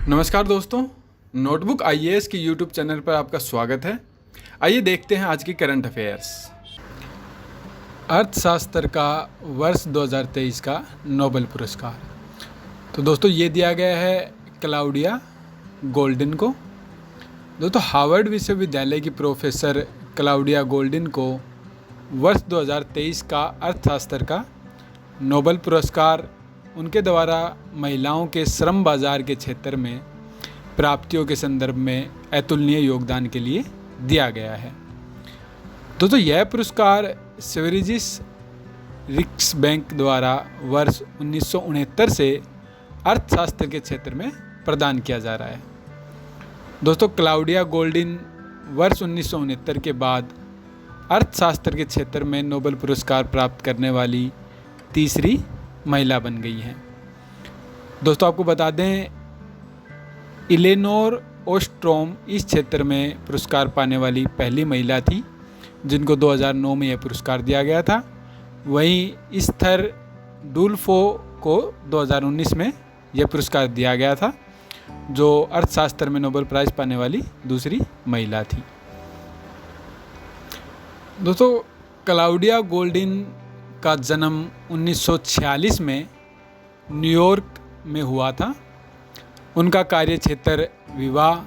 नमस्कार दोस्तों, notebook IAS की यूट्यूब चैनल पर आपका स्वागत है। आइए देखते हैं आज की करंट अफेयर्स। अर्थशास्त्र का वर्ष 2023 का नोबेल पुरस्कार। तो दोस्तों ये दिया गया है क्लाउडिया गोल्डिन को। दोस्तों हार्वर्ड विश्वविद्यालय की प्रोफेसर क्लाउडिया गोल्डिन को वर्ष 2023 का अर्थशास्त्र का नोबेल पुरस्कार उनके द्वारा महिलाओं के श्रम बाजार के क्षेत्र में प्राप्तियों के संदर्भ में अतुलनीय योगदान के लिए दिया गया है। दोस्तों यह पुरस्कार स्वेरिजिस रिक्सबैंक द्वारा वर्ष 1969 से अर्थशास्त्र के क्षेत्र में प्रदान किया जा रहा है। दोस्तों क्लाउडिया गोल्डिन वर्ष 1969 के बाद अर्थशास्त्र के क्षेत्र में नोबेल पुरस्कार प्राप्त करने वाली तीसरी महिला बन गई हैं। दोस्तों आपको बता दें, इलेनोर ओस्ट्रोम इस क्षेत्र में पुरस्कार पाने वाली पहली महिला थी जिनको 2009 में यह पुरस्कार दिया गया था। वहीं इस्थर डुल्फो को 2019 में यह पुरस्कार दिया गया था, जो अर्थशास्त्र में नोबेल प्राइज़ पाने वाली दूसरी महिला थी। दोस्तों क्लाउडिया गोल्डिन का जन्म 1946 में न्यूयॉर्क में हुआ था। उनका कार्य क्षेत्र विवाह,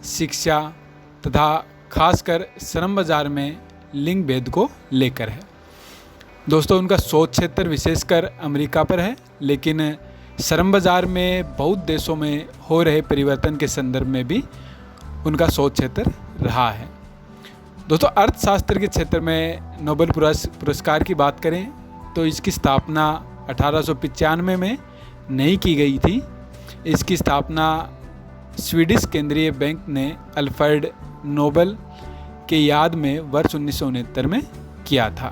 शिक्षा तथा खासकर श्रम बाजार में लिंग भेद को लेकर है। दोस्तों उनका शोध क्षेत्र विशेषकर अमेरिका पर है, लेकिन श्रम बाजार में बहुत देशों में हो रहे परिवर्तन के संदर्भ में भी उनका शोध क्षेत्र रहा है। दोस्तों अर्थशास्त्र के क्षेत्र में नोबेल पुरस्कार की बात करें तो इसकी स्थापना 1895 में नहीं की गई थी। इसकी स्थापना स्वीडिश केंद्रीय बैंक ने अल्फ्रेड नोबेल के याद में वर्ष 1969 में किया था।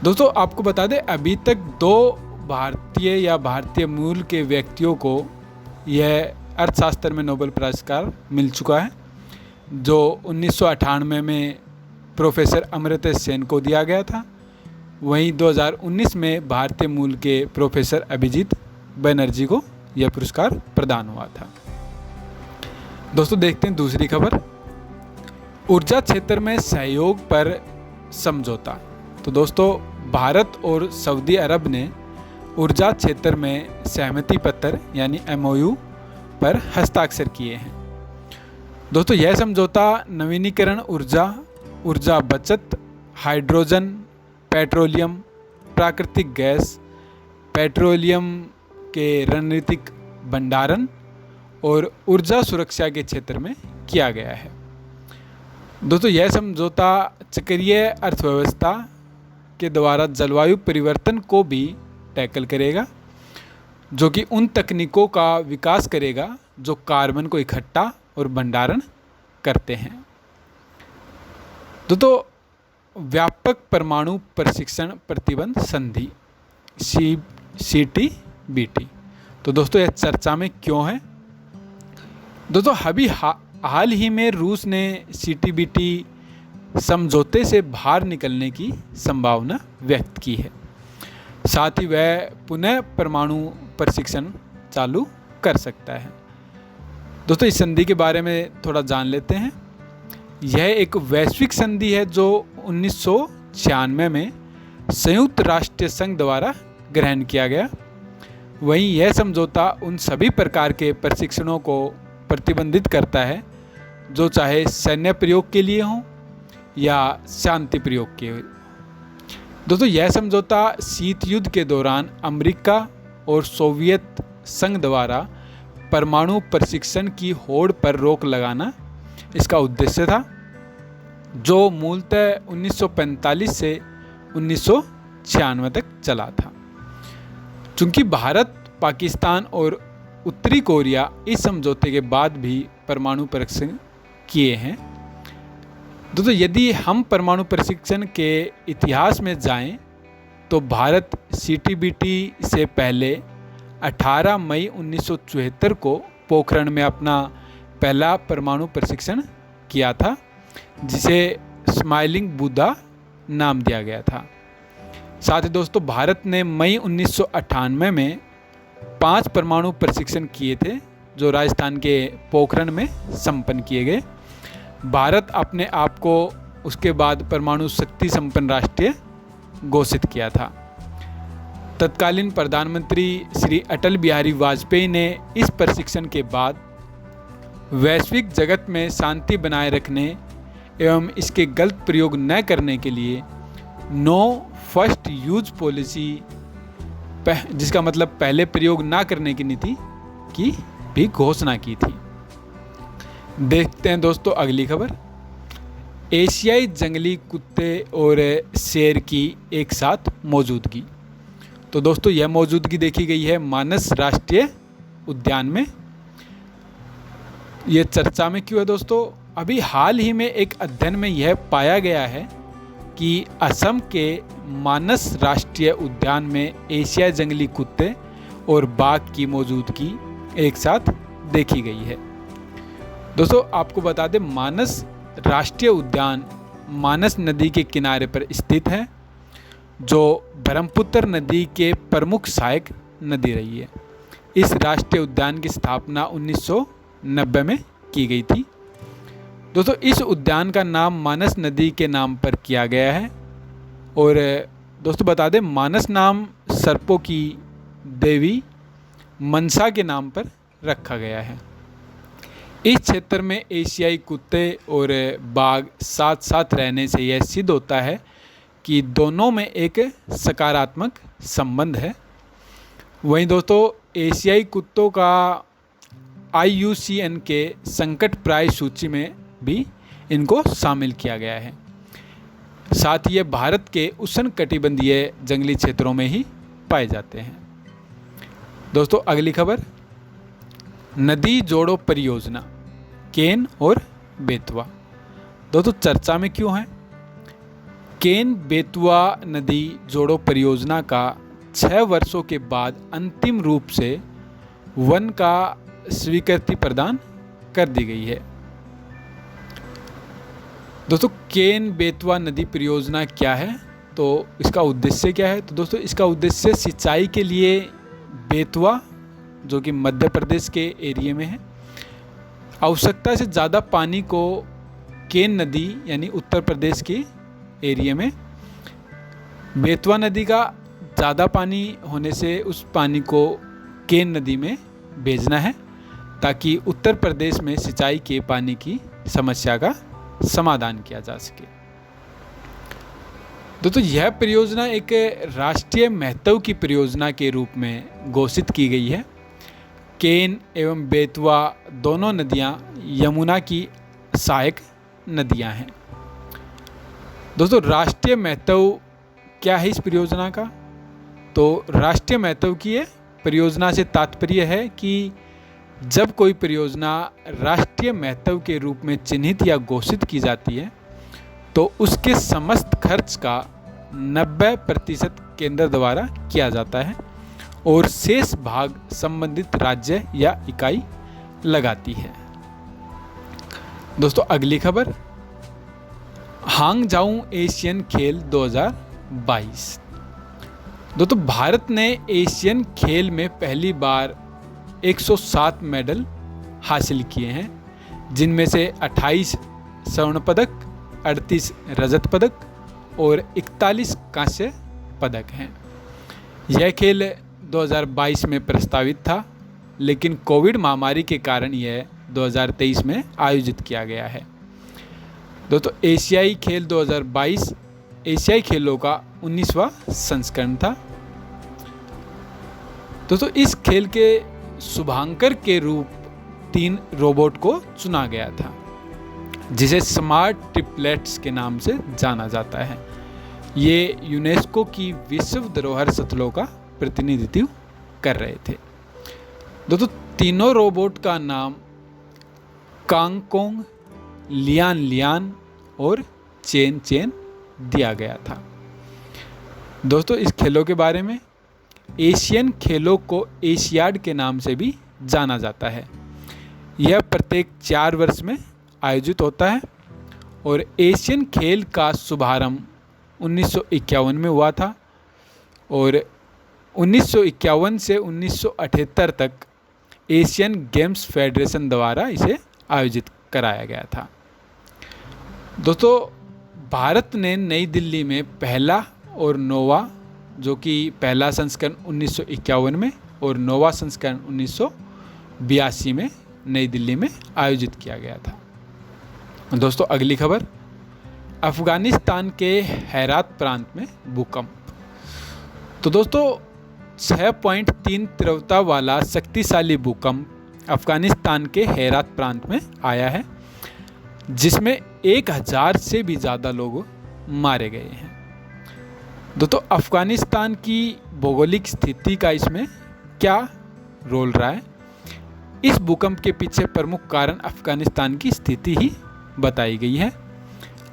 दोस्तों आपको बता दें, अभी तक 2 भारतीय या भारतीय मूल के व्यक्तियों को यह अर्थशास्त्र में नोबेल पुरस्कार मिल चुका है, जो 1998 में प्रोफेसर अमर्त्य सेन को दिया गया था। वहीं 2019 में भारतीय मूल के प्रोफेसर अभिजीत बनर्जी को यह पुरस्कार प्रदान हुआ था। दोस्तों देखते हैं दूसरी खबर, ऊर्जा क्षेत्र में सहयोग पर समझौता। तो दोस्तों भारत और सऊदी अरब ने ऊर्जा क्षेत्र में सहमति पत्र यानी MOU पर हस्ताक्षर किए हैं। दोस्तों यह समझौता नवीनीकरण ऊर्जा, ऊर्जा बचत, हाइड्रोजन, पेट्रोलियम, प्राकृतिक गैस, पेट्रोलियम के रणनीतिक भंडारण और ऊर्जा सुरक्षा के क्षेत्र में किया गया है। दोस्तों यह समझौता चक्रीय अर्थव्यवस्था के द्वारा जलवायु परिवर्तन को भी टैकल करेगा, जो कि उन तकनीकों का विकास करेगा जो कार्बन को इकट्ठा और भंडारण करते हैं। दोस्तों व्यापक परमाणु प्रशिक्षण प्रतिबंध संधि CTBT। तो दोस्तों यह चर्चा में क्यों है? दोस्तों हाल ही में रूस ने CTBT समझौते से बाहर निकलने की संभावना व्यक्त की है। साथ ही वह पुनः परमाणु प्रशिक्षण चालू कर सकता है। दोस्तों इस संधि के बारे में थोड़ा जान लेते हैं। यह एक वैश्विक संधि है जो 1996 में संयुक्त राष्ट्र संघ द्वारा ग्रहण किया गया। वहीं यह समझौता उन सभी प्रकार के प्रशिक्षणों को प्रतिबंधित करता है जो चाहे सैन्य प्रयोग के लिए हों या शांति प्रयोग के। दोस्तों यह समझौता शीत युद्ध के दौरान अमेरिका और सोवियत संघ द्वारा परमाणु प्रशिक्षण की होड़ पर रोक लगाना इसका उद्देश्य था, जो मूलतः 1945 से 1996 तक चला था। चूंकि भारत, पाकिस्तान और उत्तरी कोरिया इस समझौते के बाद भी परमाणु परीक्षण किए हैं। दोस्तों यदि हम परमाणु प्रशिक्षण के इतिहास में जाएं तो भारत CTBT से पहले 18 मई 1974 को पोखरण में अपना पहला परमाणु प्रशिक्षण किया था, जिसे स्माइलिंग बुद्धा नाम दिया गया था। साथ ही दोस्तों भारत ने मई 1998 में 5 परमाणु प्रशिक्षण किए थे जो राजस्थान के पोखरण में संपन्न किए गए। भारत अपने आप को उसके बाद परमाणु शक्ति संपन्न राष्ट्र घोषित किया था। तत्कालीन प्रधानमंत्री श्री अटल बिहारी वाजपेयी ने इस प्रशिक्षण के बाद वैश्विक जगत में शांति बनाए रखने एवं इसके गलत प्रयोग न करने के लिए नो फर्स्ट यूज पॉलिसी, जिसका मतलब पहले प्रयोग ना करने की नीति की भी घोषणा की थी। देखते हैं दोस्तों अगली खबर। एशियाई जंगली कुत्ते और शेर की एक साथ मौजूदगी। तो दोस्तों यह मौजूदगी देखी गई है मानस राष्ट्रीय उद्यान में। ये चर्चा में क्यों है दोस्तों? अभी हाल ही में एक अध्ययन में यह पाया गया है कि असम के मानस राष्ट्रीय उद्यान में एशियाई जंगली कुत्ते और बाघ की मौजूदगी एक साथ देखी गई है। दोस्तों आपको बता दें, मानस राष्ट्रीय उद्यान मानस नदी के किनारे पर स्थित है, जो ब्रह्मपुत्र नदी के प्रमुख सहायक नदी रही है। इस राष्ट्रीय उद्यान की स्थापना 1990 में की गई थी। दोस्तों इस उद्यान का नाम मानस नदी के नाम पर किया गया है। और दोस्तों बता दें, मानस नाम सर्पों की देवी मनसा के नाम पर रखा गया है। इस क्षेत्र में एशियाई कुत्ते और बाघ साथ साथ रहने से यह सिद्ध होता है कि दोनों में एक सकारात्मक संबंध है। वहीं दोस्तों एशियाई कुत्तों का IUCN के संकट प्राय सूची में भी इनको शामिल किया गया है। साथ ही ये भारत के उष्णकटिबंधीय जंगली क्षेत्रों में ही पाए जाते हैं। दोस्तों अगली खबर, नदी जोड़ो परियोजना केन और बेतवा। दोस्तों चर्चा में क्यों है? केन बेतवा नदी जोड़ो परियोजना का 6 वर्षों के बाद अंतिम रूप से वन का स्वीकृति प्रदान कर दी गई है। दोस्तों केन बेतवा नदी परियोजना क्या है, तो इसका उद्देश्य क्या है? तो दोस्तों इसका उद्देश्य सिंचाई के लिए बेतवा, जो कि मध्य प्रदेश के एरिया में है, आवश्यकता से ज़्यादा पानी को केन नदी यानी उत्तर प्रदेश के एरिया में, बेतवा नदी का ज़्यादा पानी होने से उस पानी को केन नदी में भेजना है, ताकि उत्तर प्रदेश में सिंचाई के पानी की समस्या का समाधान किया जा सके। दोस्तों यह परियोजना एक राष्ट्रीय महत्व की परियोजना के रूप में घोषित की गई है। केन एवं बेतवा दोनों नदियां यमुना की सहायक नदियां हैं। दोस्तों राष्ट्रीय महत्व क्या है इस परियोजना का? तो राष्ट्रीय महत्व की ये परियोजना से तात्पर्य है कि जब कोई परियोजना राष्ट्रीय महत्व के रूप में चिन्हित या घोषित की जाती है तो उसके समस्त खर्च का 90% केंद्र द्वारा किया जाता है और शेष भाग संबंधित राज्य या इकाई लगाती है। दोस्तों अगली खबर, हांगझाऊ एशियन खेल 2022। दोस्तों भारत ने एशियन खेल में पहली बार 107 मेडल हासिल किए हैं, जिनमें से 28 स्वर्ण पदक, 38 रजत पदक और 41 कांस्य पदक हैं। यह खेल 2022 में प्रस्तावित था, लेकिन कोविड महामारी के कारण यह 2023 में आयोजित किया गया है। दोस्तों एशियाई खेल 2022 एशियाई खेलों का 19वां संस्करण था। दोस्तों इस खेल के शुभांकर के रूप 3 रोबोट को चुना गया था, जिसे स्मार्ट ट्रिपलेट्स के नाम से जाना जाता है। ये यूनेस्को की विश्व धरोहर स्थलों का प्रतिनिधित्व कर रहे थे। दोस्तों तीनों रोबोट का नाम कांगकोंग, लियान लियान और चेन चेन दिया गया था। दोस्तों इस खेलों के बारे में, एशियन खेलों को एशियाड के नाम से भी जाना जाता है। यह प्रत्येक 4 वर्ष में आयोजित होता है और एशियन खेल का शुभारंभ 1951 में हुआ था और 1951 से 1978 तक एशियन गेम्स फेडरेशन द्वारा इसे आयोजित कराया गया था। दोस्तों, भारत ने नई दिल्ली में पहला और नौवां, जो कि पहला संस्करण 1951 में और नौवां संस्करण 1982 में नई दिल्ली में आयोजित किया गया था। दोस्तों, अगली खबर, अफ़गानिस्तान के हेरात प्रांत में भूकंप। तो दोस्तों, 6.3 तीव्रता वाला शक्तिशाली भूकंप अफ़गानिस्तान के हेरात प्रांत में आया है, जिसमें 1000 से भी ज़्यादा लोग मारे गए हैं। दोस्तों, अफ़गानिस्तान की भौगोलिक स्थिति का इसमें क्या रोल रहा है? इस भूकंप के पीछे प्रमुख कारण अफ़गानिस्तान की स्थिति ही बताई गई है।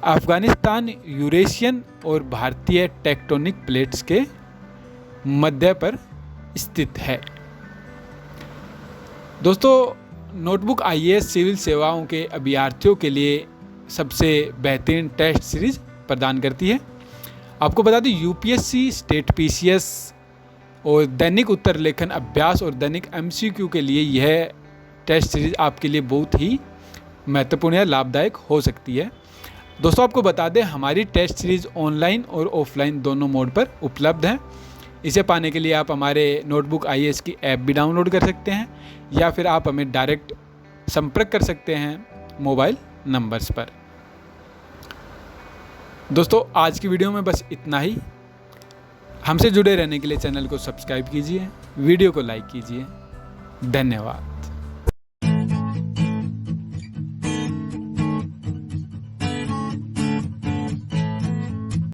अफ़गानिस्तान यूरेशियन और भारतीय टेक्टोनिक प्लेट्स के मध्य पर स्थित है। दोस्तों, नोटबुक आईएएस सिविल सेवाओं के अभ्यर्थियों के लिए सबसे बेहतरीन टेस्ट सीरीज प्रदान करती है। आपको बता दें, यूपीएससी, स्टेट पीसीएस और दैनिक उत्तर लेखन अभ्यास और दैनिक एमसीक्यू के लिए यह टेस्ट सीरीज आपके लिए बहुत ही महत्वपूर्ण या लाभदायक हो सकती है। दोस्तों, आपको बता दें, हमारी टेस्ट सीरीज ऑनलाइन और ऑफलाइन दोनों मोड पर उपलब्ध है। इसे पाने के लिए आप हमारे नोटबुक आईएएस की ऐप भी डाउनलोड कर सकते हैं, या फिर आप हमें डायरेक्ट संपर्क कर सकते हैं मोबाइल नंबर्स पर। दोस्तों, आज की वीडियो में बस इतना ही। हमसे जुड़े रहने के लिए चैनल को सब्सक्राइब कीजिए, वीडियो को लाइक कीजिए। धन्यवाद।